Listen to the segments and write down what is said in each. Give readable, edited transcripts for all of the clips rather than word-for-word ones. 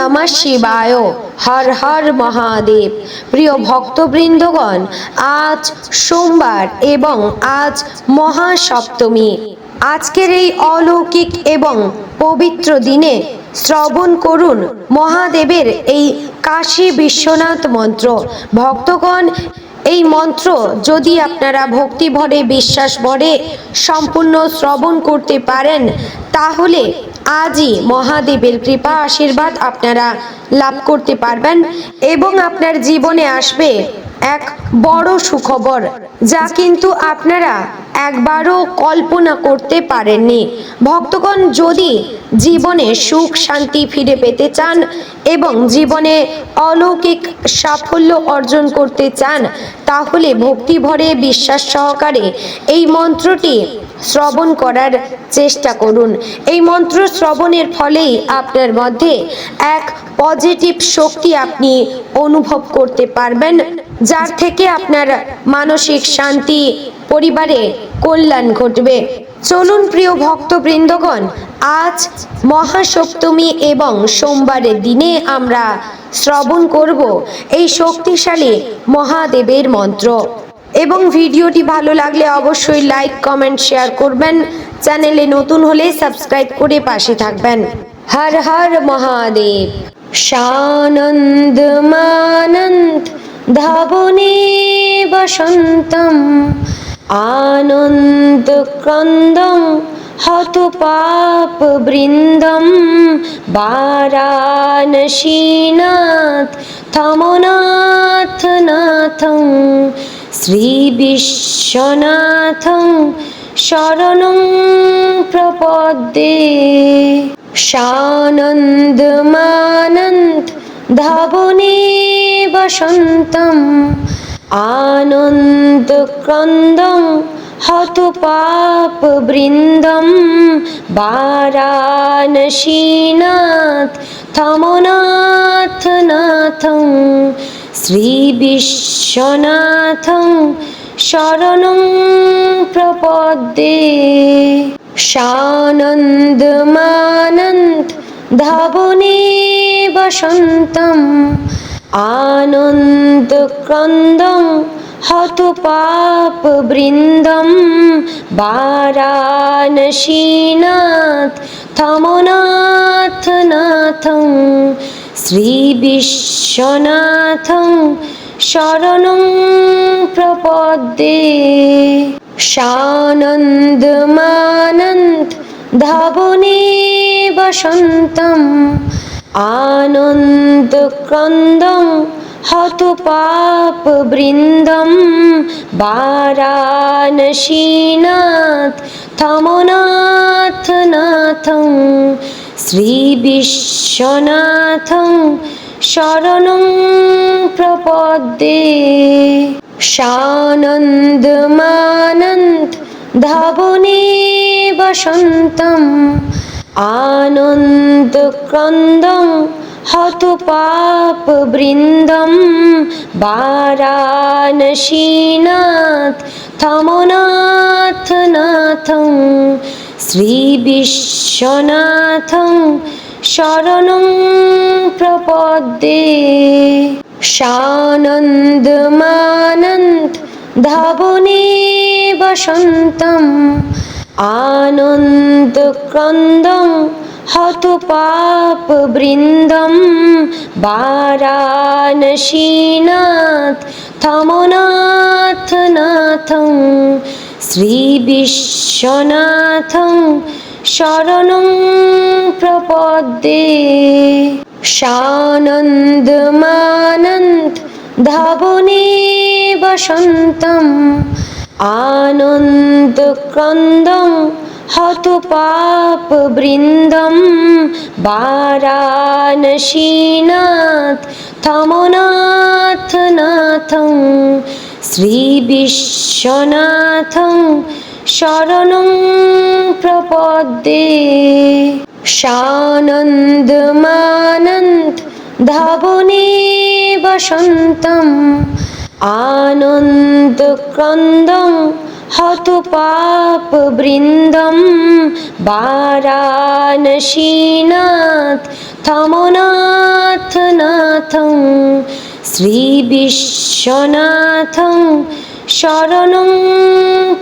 নমঃ শিবায়। হর হর মহাদেব। প্রিয় ভক্তবৃন্দগণ, আজ সোমবার এবং আজ মহাসপ্তমী। আজকের এই অলৌকিক এবং পবিত্র দিনে শ্রবণ করুন মহাদেবের এই কাশী বিশ্বনাথ মন্ত্র। ভক্তগণ, এই মন্ত্র যদি আপনারা ভক্তি ভরে, বিশ্বাস ভরে সম্পূর্ণ শ্রবণ করতে পারেন, তাহলে আজই মহাদেবের কৃপা আশীর্বাদ আপনারা লাভ করতে পারবেন এবং আপনার জীবনে আসবে এক বড় সুখবর, যা কিন্তু আপনারা একবারও কল্পনা করতে পারেননি। ভক্তগণ, যদি জীবনে সুখ শান্তি ফিরে পেতে চান এবং জীবনে অলৌকিক সাফল্য অর্জন করতে চান, তাহলে ভক্তি ভরে বিশ্বাস সহকারে এই মন্ত্রটি শ্রবণ করার চেষ্টা করুন। এই মন্ত্র শ্রবণের ফলেই আপনার মধ্যে এক পজিটিভ শক্তি আপনি অনুভব করতে পারবেন, যার থেকে আপনার মানসিক শান্তি, পরিবারে কল্যাণ ঘটবে। চলুন প্রিয় ভক্তবৃন্দগণ, আজ মহাসপ্তমী এবং সোমবারের দিনে আমরা শ্রবণ করব এই শক্তিশালী মহাদেবের মন্ত্র। এবং ভিডিওটি ভালো লাগলে অবশ্যই লাইক, কমেন্ট, শেয়ার করবেন। চ্যানেলে নতুন হলে সাবস্ক্রাইব করে পাশে থাকবেন। হর হর মহাদেব। সানন্দ মানন্দ ধাবনে বসন্তম আনন্দ ক্রন্দং হত পাপ বৃন্দম বারাণসীনাথ থমনাথ নাথং শ্রী বিশ্বনাথং শরণং প্রপদ্যে। সানন্দ মানন্দ ধাবনে বসন্তম আনন্দ ক্রন্দং হত পাপ বৃন্দম বারাণসীনাথ থমনাথ নাথং শ্রী বিশ্বনাথং শরণং প্রপদ্যে। সানন্দ মানন্দ ধাবনে বসন্তম আনন্দ ক্রন্দং হত পাপ বৃন্দম বারাণসীনাথ থমনাথ নাথং শ্রী বিশ্বনাথং শরণং প্রপদ্যে। সানন্দ মানন্দ ধাবনে বসন্তম আনন্দ ক্রন্দং হত পাপ বৃন্দম বারাণসীনাথ থমনাথ নাথং শ্রী বিশ্বনাথং শরণং প্রপদ্যে। সানন্দ মানন্দ ধাবনে বসন্তম আনন্দ ক্রন্দং হত পাপ বৃন্দম বারাণসীনাথ থমনাথ নাথং শ্রী বিশ্বনাথং শরণং প্রপদ্যে। সানন্দ মানন্দ ধাবনে বসন্তম আনন্দ ক্রন্দং হত পাপ বৃন্দম বারাণসীনাথ থমনাথ নাথং শ্রী বিশ্বনাথং শরণং প্রপদ্যে। সানন্দ মানন্দ ধাবনে বসন্তম আনন্দ ক্রন্দং হত পাপ বৃন্দম বারাণসীনাথ থমনাথ নাথং শ্রী বিশ্বনাথং শরণং প্রপদ্যে। সানন্দ মানন্দ ধাবনে বসন্তম আনন্দ ক্রন্দং হত পাপ বৃন্দম বারাণসীনাথ থমনাথ শ্রীবিশ্বনাথং শ্রীবিশ্বনাথং শরণং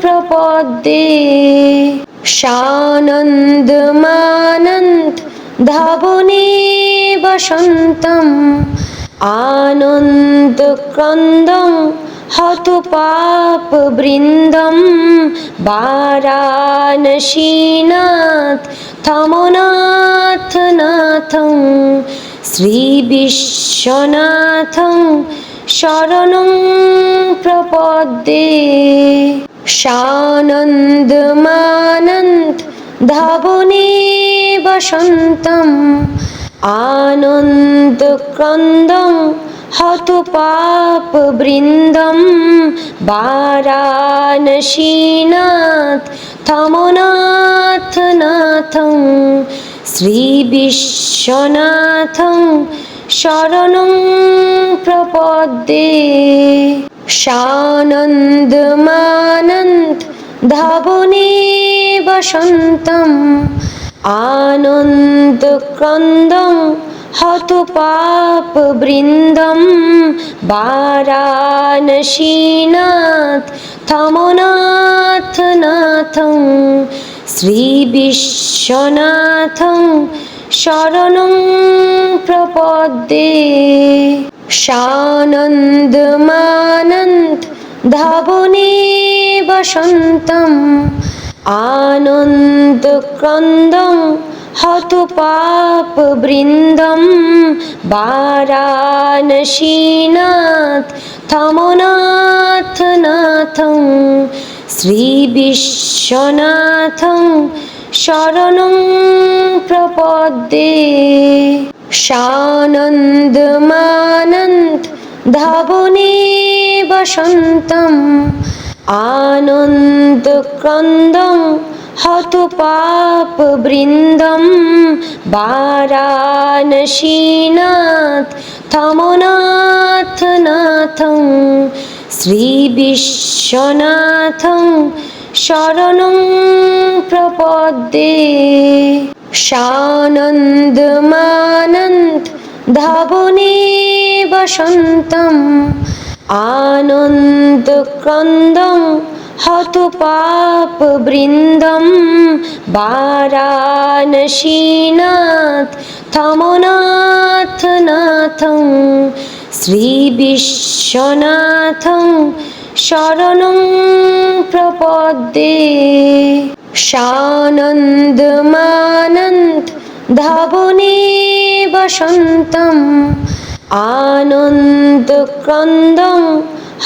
প্রপদ্যে সানন্দমানন্দ ধাবনে বসন্তম আনন্দক্রন্দং হতু পাপ বৃন্দম বারাণসীনাথ থমনাথ নাথং শ্রীবিশ্বনাথং শরণং প্রপদ্যে সানন্দমানন্দ ধাবনে বসন্তম আনন্দক্রন্দং হতু পাপ বৃন্দম বারাণসীনাথ থমনাথ নাথং শ্রীবিশ্বনাথং শরণং প্রপদ্যে সানন্দমানন্দ ধাবনে বসন্তম আনন্দক্রন্দং হতু পাপ বৃন্দম বারাণসীনাথ থমনাথ নাথং শ্রীবিশ্বনাথং শরণং প্রপদ্যে সানন্দমানন্দ ধাবনে বসন্তম আনন্দক্রন্দং হতু পাপ বৃন্দম বারাণসীনাথ থমনাথ নাথং শ্রীবিশ্বনাথং শরণং প্রপদ্যে সানন্দমানন্দ ধাবনে বসন্তম আনন্দক্রন্দং হতু পাপ বৃন্দম বারাণসীনাথ থমনাথ নাথং শ্রীবিশ্বনাথং শরণং প্রপদ্যে সানন্দমানন্দ ধাবনে বসন্তম আনন্দক্রন্দং হতু পাপ বৃন্দম বারাণসীনাথ থমনাথ নাথং শ্রীবিশ্বনাথং শরণং প্রপদ্যে সানন্দমানন্দ ধাবনে বসন্তম আনন্দক্রন্দং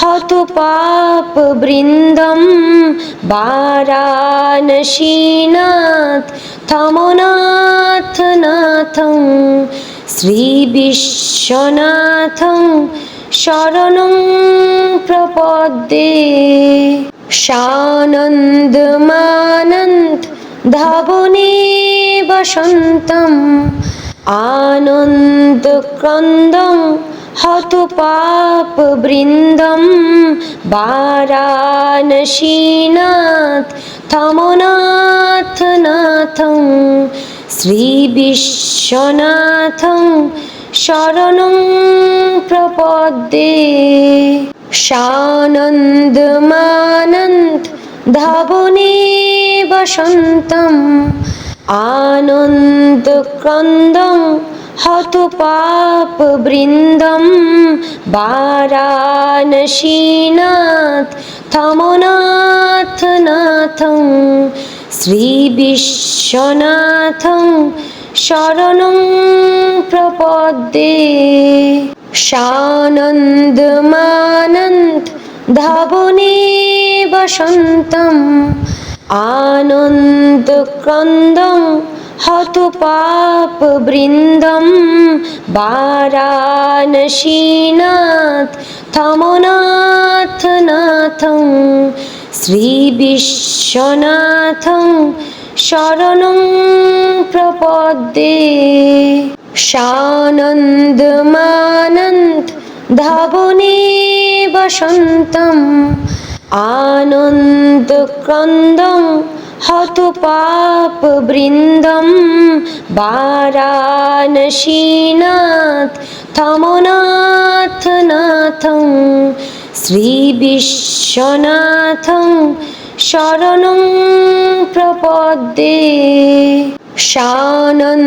হতু পাপ বৃন্দম বারাণসীনাথ থমনাথ নাথং শ্রীবিশ্বনাথং শরণং প্রপদ্যে সানন্দমানন্দ ধাবনে বসন্তম আনন্দক্রন্দং হতু পাপ বৃন্দম বারাণসীনাথ থমনাথ নাথং শ্রীবিশ্বনাথং শরণং প্রপদ্যে সানন্দমানন্দ ধাবনে বসন্তম আনন্দক্রন্দং হতু পাপ বৃন্দম বারাণসীনাথ থমনাথ নাথং শ্রীবিশ্বনাথং শরণং প্রপদ্যে সানন্দমানন্দ ধাবনে বসন্তম আনন্দক্রন্দং হতু পাপ বৃন্দম বারাণসীনাথ থমনাথ নাথং শ্রীবিশ্বনাথং শরণং প্রপদ্যে সানন্দমানন্দ ধাবনে বসন্তম আনন্দক্রন্দং हतु पापवृन्दं वाराणसीनाथ तमोनाथ नाथं श्रीविश्वनाथं शरणं प्रपद्ये। सानन्दमानन्द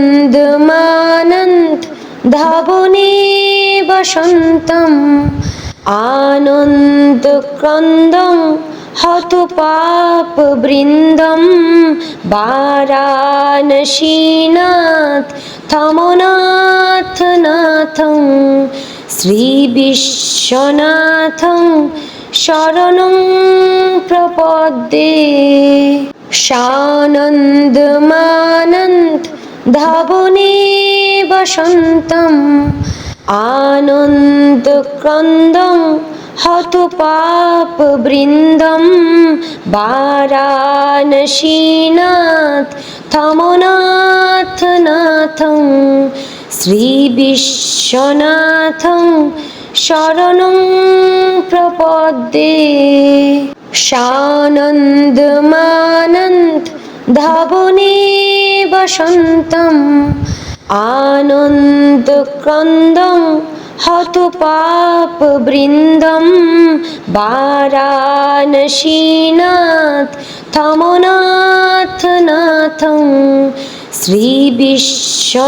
धावने वसन्तम् आनन्दक्रन्दं हतु पापवृन्दं वाराणसीनाथ तमोनाथ नाथं श्रीविश्वनाथं शरणं प्रपद्ये। सानन्दमानन्द धावने वसन्तम् आनन्दक्रन्दं हतु पापवृन्दं वाराणसीनाथ तमोनाथ नाथं श्रीविश्वनाथं शरणं प्रपद्ये। सानन्दमानन्द धावने वसन्तम् आनन्दक्रन्दं हतु पापवृन्दं वाराणसीनाथ तमोनाथ नाथं श्रीविश्वनाथं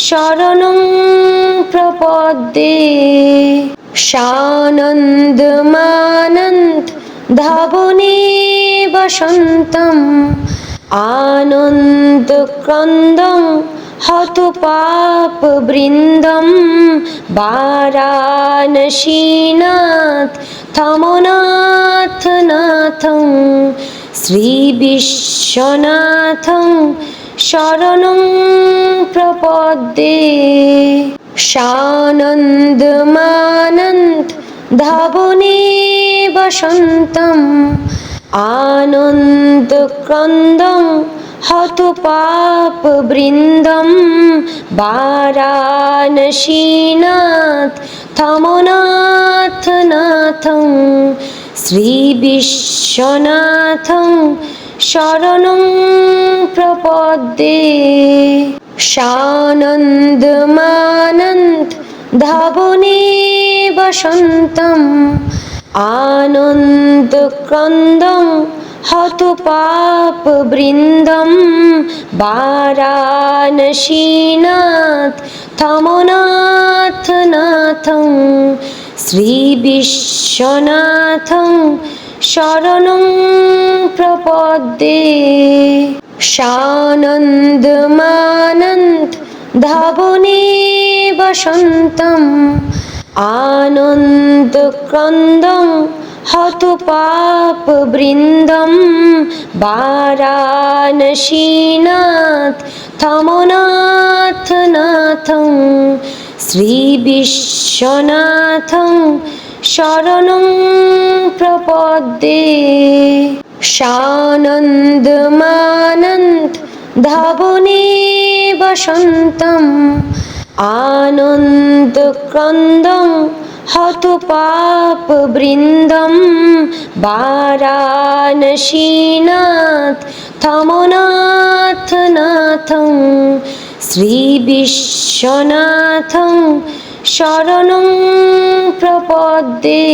शरणं प्रपद्ये। सानन्दमानन्द धावने वसन्तम् आनन्दक्रन्दं हतु पापवृन्दं वाराणसीनाथ तमोनाथ नाथं श्रीविश्वनाथं शरणं प्रपद्ये। सानन्दमानन्द धावने वसन्तम् आनन्दक्रन्दं हतु पापवृन्दं वाराणसीनाथ तमोनाथ नाथं श्रीविश्वनाथं शरणं प्रपद्ये। सानन्दमानन्द धावने वसन्तम् आनन्दक्रन्दं हतु पापवृन्दं वाराणसीनाथ तमोनाथ नाथं श्रीविश्वनाथं शरणं प्रपद्ये। सानन्दमानन्द धावने वसन्तम् आनन्दक्रन्दं हतु पापवृन्दं वाराणसीनाथ तमोनाथ नाथं श्रीविश्वनाथं शरणं प्रपद्ये। सानन्दमानन्द धावने वसन्तम् आनन्दक्रन्दं हतु पापवृन्दं वाराणसीनाथ तमोनाथ नाथं श्रीविश्वनाथं शरणं प्रपद्ये।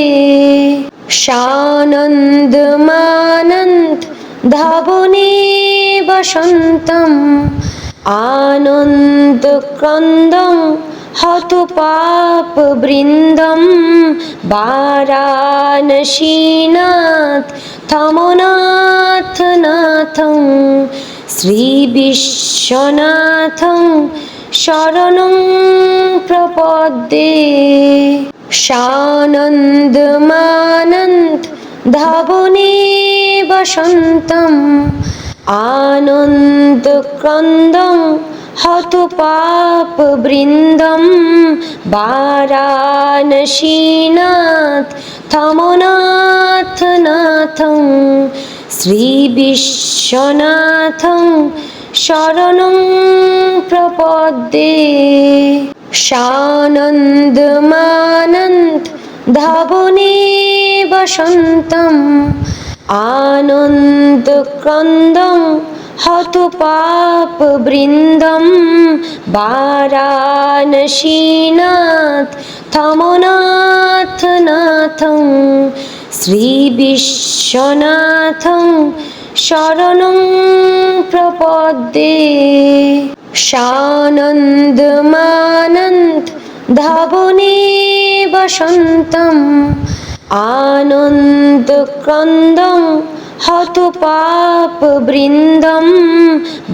सानन्दमानन्द धावने वसन्तम् आनन्दक्रन्दं हतु पापवृन्दं वाराणसीनाथ तमोनाथ नाथं श्रीविश्वनाथं शरणं प्रपद्ये। सानन्दमानन्द धावने वसन्तम् आनन्दक्रन्दं हतु पापवृन्दं वाराणसीनाथ तमोनाथ नाथं श्रीविश्वनाथं शरणं प्रपद्ये। सानन्दमानन्द धावने वसन्तम् आनन्दक्रन्दं हतु पापवृन्दं वाराणसीनाथ तमोनाथ नाथं श्रीविश्वनाथं शरणं प्रपद्ये। सानन्दमानन्द धावने वसन्तम् आनन्दक्रन्दं हतु पापवृन्दं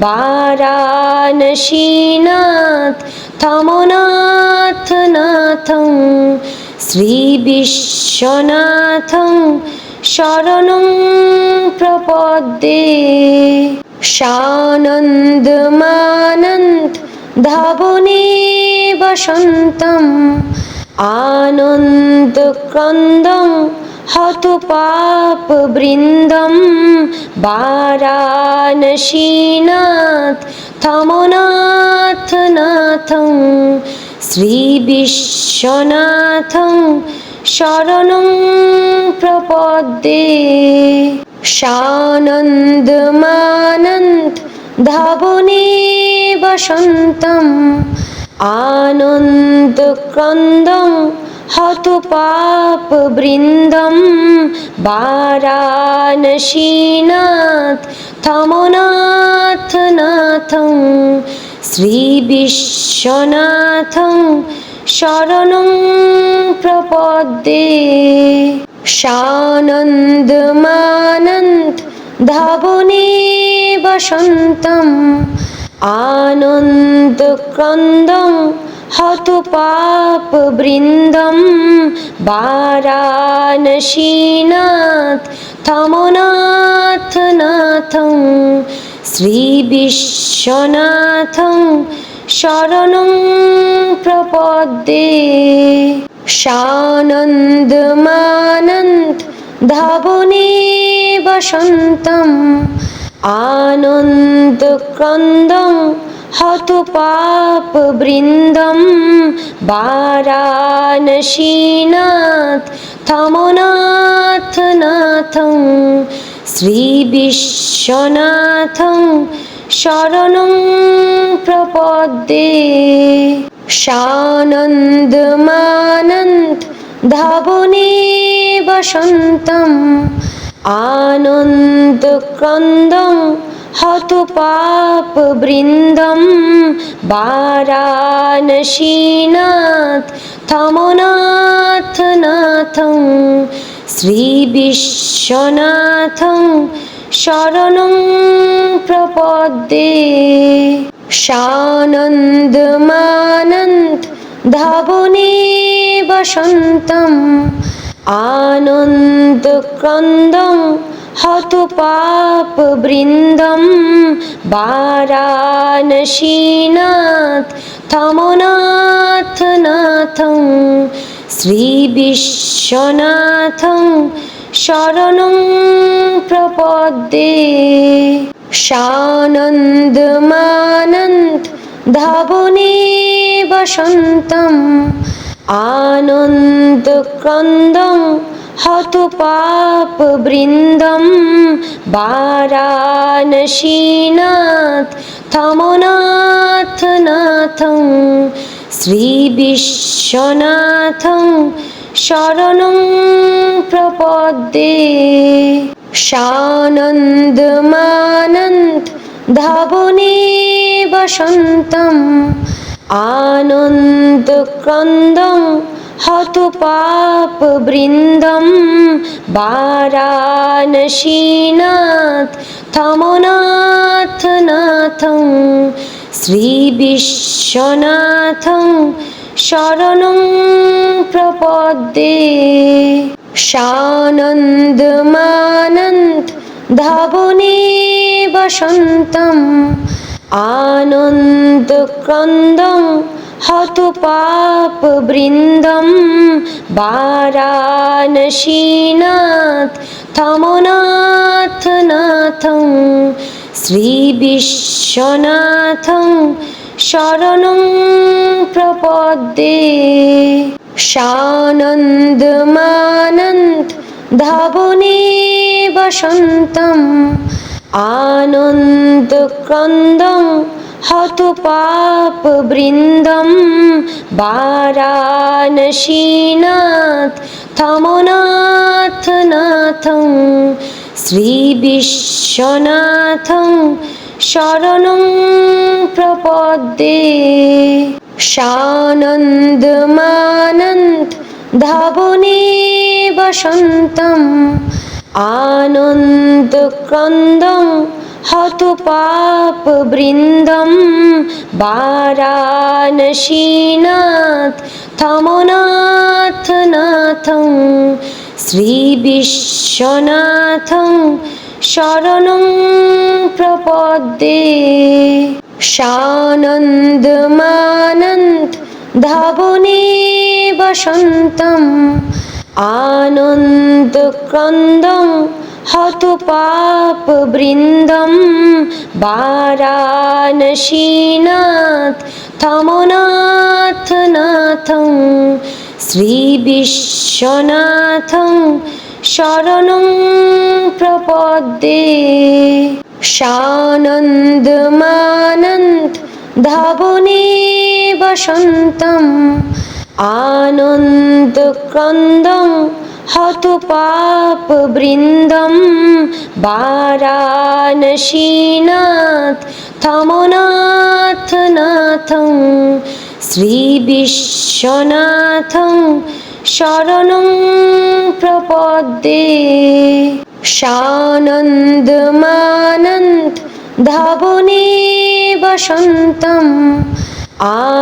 वाराणसीनाथ तमोनाथ नाथं श्रीविश्वनाथं शरणं प्रपद्ये। सानन्दमानन्द धावने वसन्तम् आनन्दक्रन्दं हतु पापवृन्दं वाराणसीनाथ तमोनाथ नाथं श्रीविश्वनाथं शरणं प्रपद्ये। सानन्दमानन्द धावने वसन्तम् आनन्दक्रन्दं हतु पापवृन्दं वाराणसीनाथ तमोनाथ नाथं श्रीविश्वनाथं शरणं प्रपद्ये। सानन्दमानन्द धावने वसन्तम् आनन्दक्रन्दं हतु पापवृन्दं वाराणसीनाथ तमोनाथ नाथं श्रीविश्वनाथं शरणं प्रपद्ये। सानन्दमानन्द धावने वसन्तम् आनन्दक्रन्दं हतु पापवृन्दं वाराणसीनाथ तमोनाथ नाथं श्रीविश्वनाथं शरणं प्रपद्ये। सानन्दमानन्द धावने वसन्तम् आनन्दक्रन्दं हतु पापवृन्दं वाराणसीनाथ तमोनाथ नाथं श्रीविश्वनाथं शरणं प्रपद्ये। सानन्दमानन्द धावने वसन्तम् आनन्दक्रन्दं हतु पापवृन्दं वाराणसीनाथ तमोनाथ नाथं श्रीविश्वनाथं शरणं प्रपद्ये। सानन्दमानन्द धावने वसन्तम् आनन्दक्रन्दं हतु पापवृन्दं वाराणसीनाथ तमोनाथ नाथं श्रीविश्वनाथं शरणं प्रपद्ये। सानन्दमानन्द धावने वसन्तम् आनन्दक्रन्दं हतु पापवृन्दं वाराणसीनाथ तमोनाथ नाथं श्रीविश्वनाथं शरणं प्रपद्ये। सानन्दमानन्द धावने वसन्तम् आनन्दक्रन्दं हतु पापवृन्दं वाराणसीनाथ तमोनाथ नाथं श्रीविश्वनाथं शरणं प्रपद्ये। सानन्दमानन्द ধাবনে বসন্তম আনন্দক্রন্দং হতু পাপ বৃন্দম বারাণসীনাথ থমনাথ নাথং শ্রী বিশ্বনাথং শরণং প্রপদ্যে সানন্দমানন্দ ধাবনে বসন্তম আনন্দক্রন্দং হতু পাপ বৃন্দম বারাণসীনাথ থমনাথ নাথং শ্রী বিশ্বনাথং শরণং প্রপদ্যে সানন্দমানন্দ ধাবনে বসন্তম আনন্দক্রন্দং হতু পাপ বৃন্দম বারাণসীনাথ থমনাথ নাথং শ্রী বিশ্বনাথং শরণং প্রপদ্যে সানন্দমানন্দ ধাবনে বসন্তম আনন্দক্রন্দং হতু পাপ বৃন্দম বারাণসীনাথ থমনাথ নাথং শ্রী বিশ্বনাথং শরণং প্রপদ্যে সানন্দমানন্দ ধাবনে বসন্তম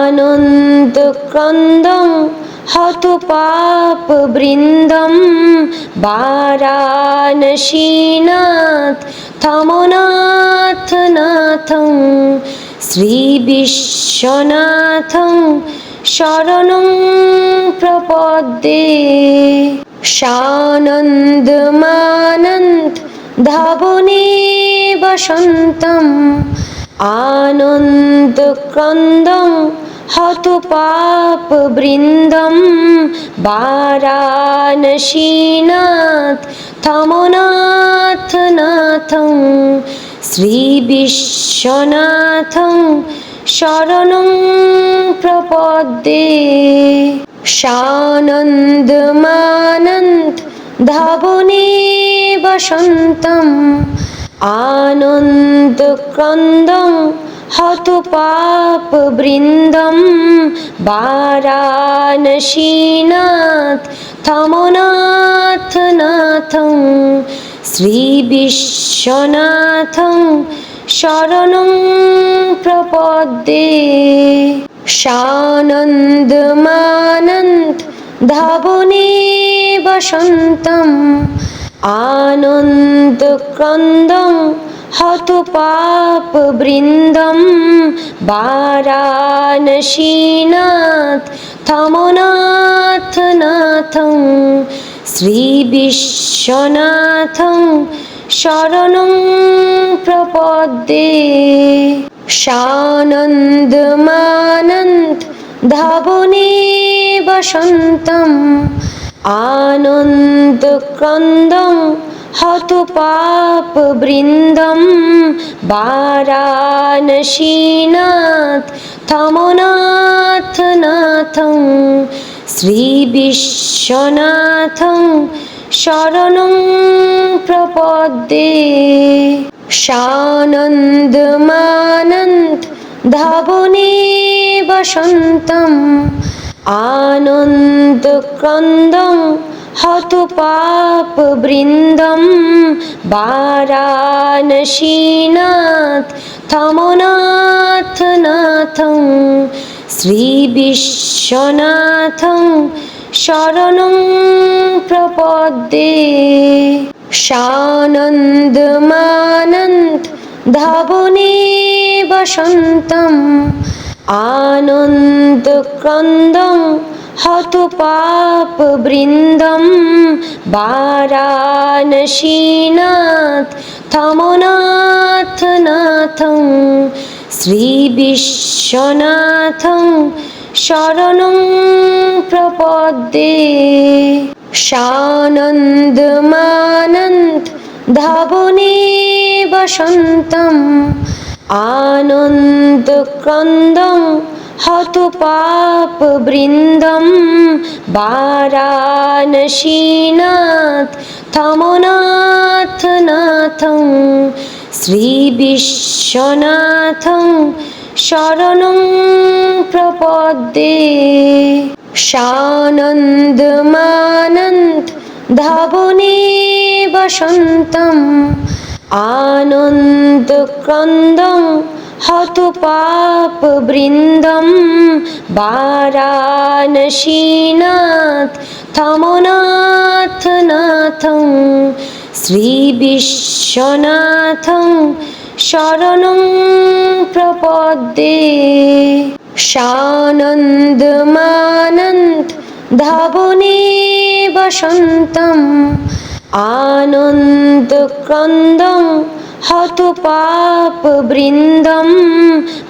আনন্দক্রন্দং হতু পাপ বৃন্দম বারাণসীনাথ থমনাথ নাথং শ্রী বিশ্বনাথং শরণং প্রপদ্যে সানন্দমানন্দ ধাবনে বসন্তম আনন্দক্রন্দং হতু পাপ বৃন্দম বারাণসীনাথ থমনাথ নাথং শ্রী বিশ্বনাথং শরণং প্রপদ্যে সানন্দমানন্দ ধাবনে বসন্তম আনন্দক্রন্দং হতু পাপ বৃন্দম বারাণসীনাথ থমনাথ নাথং শ্রী বিশ্বনাথং শরণং প্রপদ্যে সানন্দমানন্দ ধাবনে বসন্তম আনন্দক্রন্দং হতু পাপ বৃন্দম বারাণসীনাথ থমনাথ নাথং শ্রী বিশ্বনাথং শরণং প্রপদ্যে সানন্দমানন্দ ধাবনে বসন্তম আনন্দক্রন্দং হতু পাপ বৃন্দম বারাণসীনাথ থমনাথ নাথং শ্রী বিশ্বনাথং শরণং প্রপদ্যে সানন্দমানন্দ ধাবনে বসন্তম আনন্দক্রন্দং হতু পাপ বৃন্দম বারাণসীনাথ থমনাথ নাথং শ্রী বিশ্বনাথং শরণং প্রপদ্যে সানন্দমানন্দ ধাবনে বসন্তম আনন্দক্রন্দং হতু পাপ বৃন্দম বারাণসীনাথ থমনাথ নাথং শ্রী বিশ্বনাথং শরণং প্রপদ্যে সানন্দমানন্দ ধাবনে বসন্তম আনন্দ ক্রন্দং হত পাপ বৃন্দম বারাণসীনাথ থমনাথ নাথং শ্রী বিশ্বনাথং শরণং প্রপদ্যে সানন্দমানন্দ ধাবনে বসন্তম আনন্দ ক্রন্দং হত পাপ বৃন্দম বারাণসীনাথ থমনাথ নাথং শ্রী বিশ্বনাথং শরণং প্রপদ্যে সানন্দমানন্দ ধাবনে বসন্তম আনন্দ ক্রন্দং হত পাপ বৃন্দম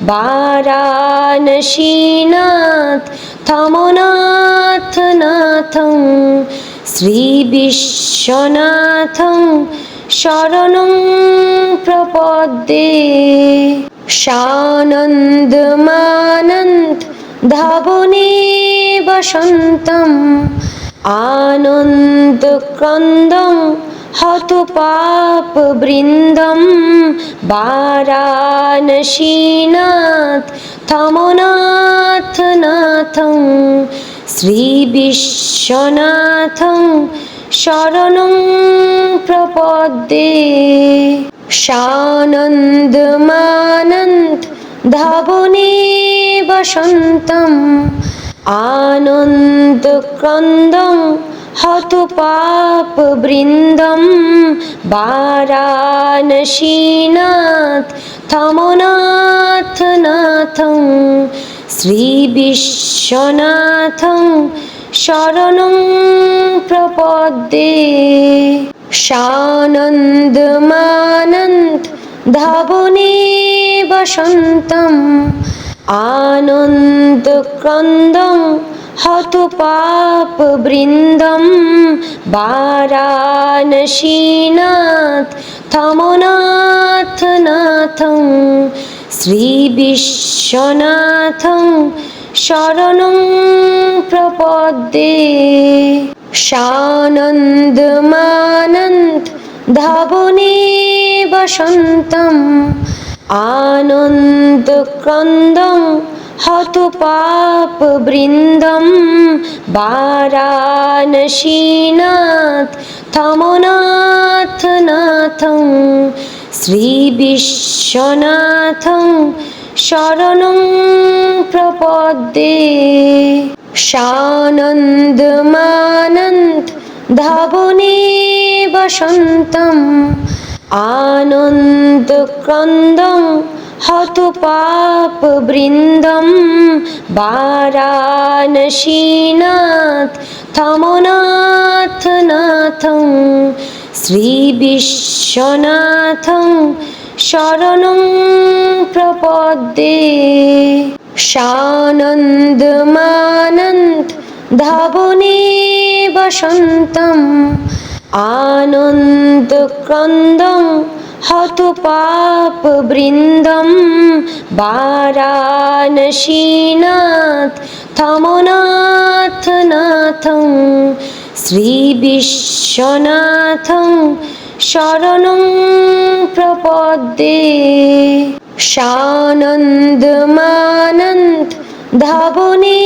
বারাণসীনাথ থমনাথ নাথং শ্রী বিশ্বনাথং শরণং প্রপদ্যে সানন্দমানন্দ ধাবনে বসন্তম আনন্দ ক্রন্দং হত পাপ বৃন্দম বারাণসীনাথ থমনাথ নাথং শ্রী বিশ্বনাথং শরণং প্রপদ্যে সানন্দমানন্দ ধাবনে বসন্তম আনন্দ ক্রন্দং হত পাপ বৃন্দম বারাণসীনাথ থমনাথ নাথং শ্রী বিশ্বনাথং শরণং প্রপদ্যে সানন্দমানন্দ ধাবনে বসন্তম আনন্দ ক্রন্দং হত পাপ বৃন্দম বারাণসীনাথ থমনাথ নাথং শ্রী বিশ্বনাথং শরণং প্রপদ্যে সানন্দমানন্দ ধাবনে বসন্তম আনন্দ ক্রন্দং হত পাপ বৃন্দম বারাণসীনাথ থমনাথ নাথং শ্রী বিশ্বনাথং শরণং প্রপদ্যে সানন্দমানন্দ ধাবনে বসন্তম আনন্দ ক্রন্দং হত পাপ বৃন্দম বারাণসীনাথ থমনাথ নাথং শ্রী বিশ্বনাথং শরণং প্রপদ্যে সানন্দমানন্দ ধাবনে বসন্তম আনন্দ ক্রন্দং হত পাপ বৃন্দম বারাণসীনাথ থমনাথ নাথং শ্রী বিশ্বনাথং শরণং প্রপদ্যে সানন্দমানন্দ ধাবনে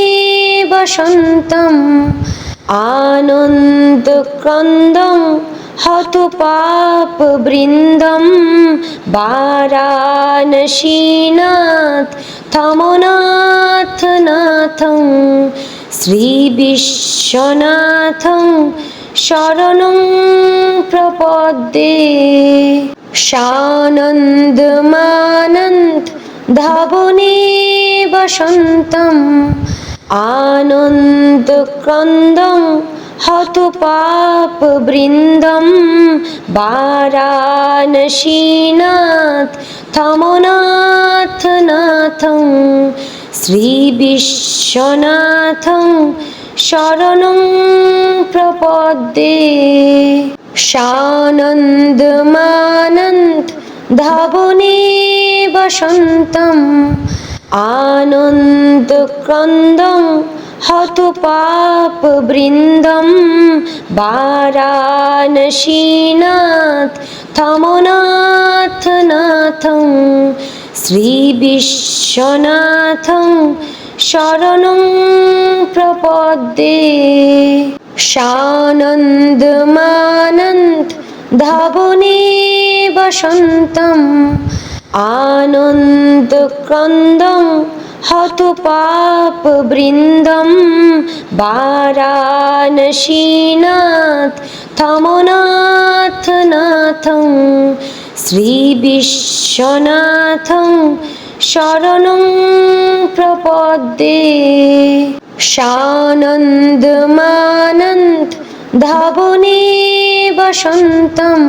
বসন্তম আনন্দ ক্রন্দং হত পাপ বৃন্দম বারাণসীনাথ থমনাথ নাথং শ্রী বিশ্বনাথং শরণং প্রপদ্যে সানন্দমানন্দ ধাবনে বসন্তম আনন্দ ক্রন্দং হত পাপ বৃন্দম বারাণসীনাথ থমনাথ নাথং শ্রী বিশ্বনাথং शरणं प्रपद्ये सानन्दमानन्द धावने वसन्तम् आनन्दक्रन्दं हतु पापवृन्दं वाराणसीनाथ थमनाथ नाथं श्रीविश्वनाथं शरणं प्रपद्ये सानन्दमानन्द धावने वसन्तम् आनन्दक्रन्दं हतु पापवृन्दं वाराणसीनाथ थमनाथ नाथं श्रीविश्वनाथं शरणं प्रपद्ये सानन्दमानन्द धावने वसन्तम्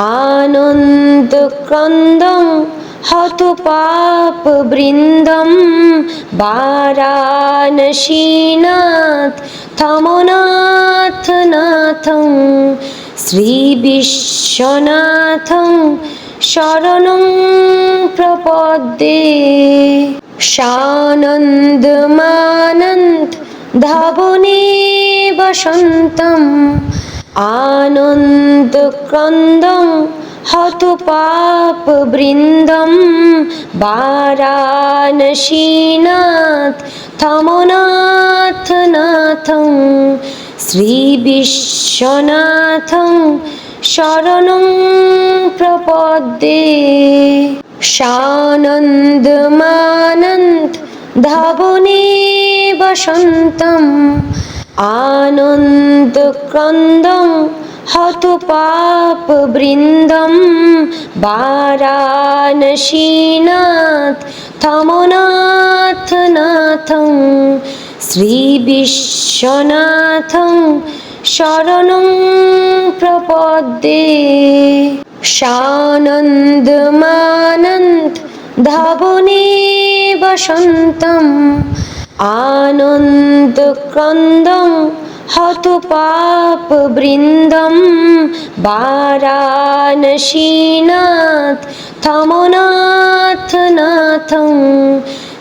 आनन्दक्रन्दं हतु पापवृन्दं वाराणसीनाथ थमनाथ नाथं श्रीविश्वनाथं शरणं प्रपद्ये सानन्दमानन्द धावने वसन्तम् आनन्दक्रन्दं हतु पापवृन्दं वाराणसीनाथ थमनाथ नाथं श्रीविश्वनाथं शरणं प्रपद्ये सानन्दमानन्द धावने वसन्तम् आनन्दक्रन्दं हतु पापवृन्दं वाराणसीनाथ थमनाथ नाथं श्रीविश्वनाथं शरणं प्रपद्ये सानन्दमानन्द धावने वसन्तम् आनन्दक्रन्दं हतु पापवृन्दं वाराणसीनाथ थमनाथ नाथं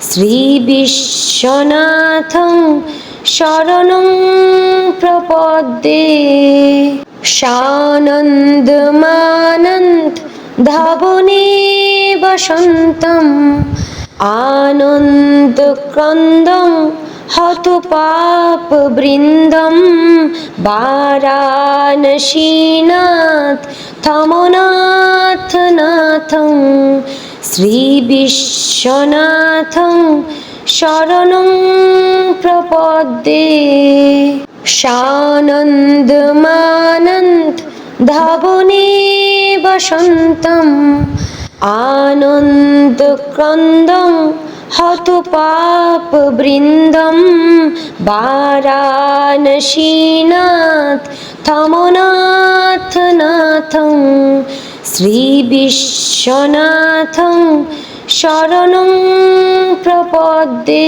श्रीविश्वनाथं शरणं प्रपद्ये सानन्दमानन्द धावने वसन्तम् आनन्दक्रन्दं हतु पापवृन्दं वाराणसीनाथ थमनाथ नाथं श्रीविश्वनाथं शरणं प्रपद्ये सानन्दमानन्द धावने वसन्तम् आनन्दक्रन्दं हतु पापवृन्दं वाराणसीनाथ थमनाथ नाथं श्रीविश्वनाथं शरणं प्रपद्ये।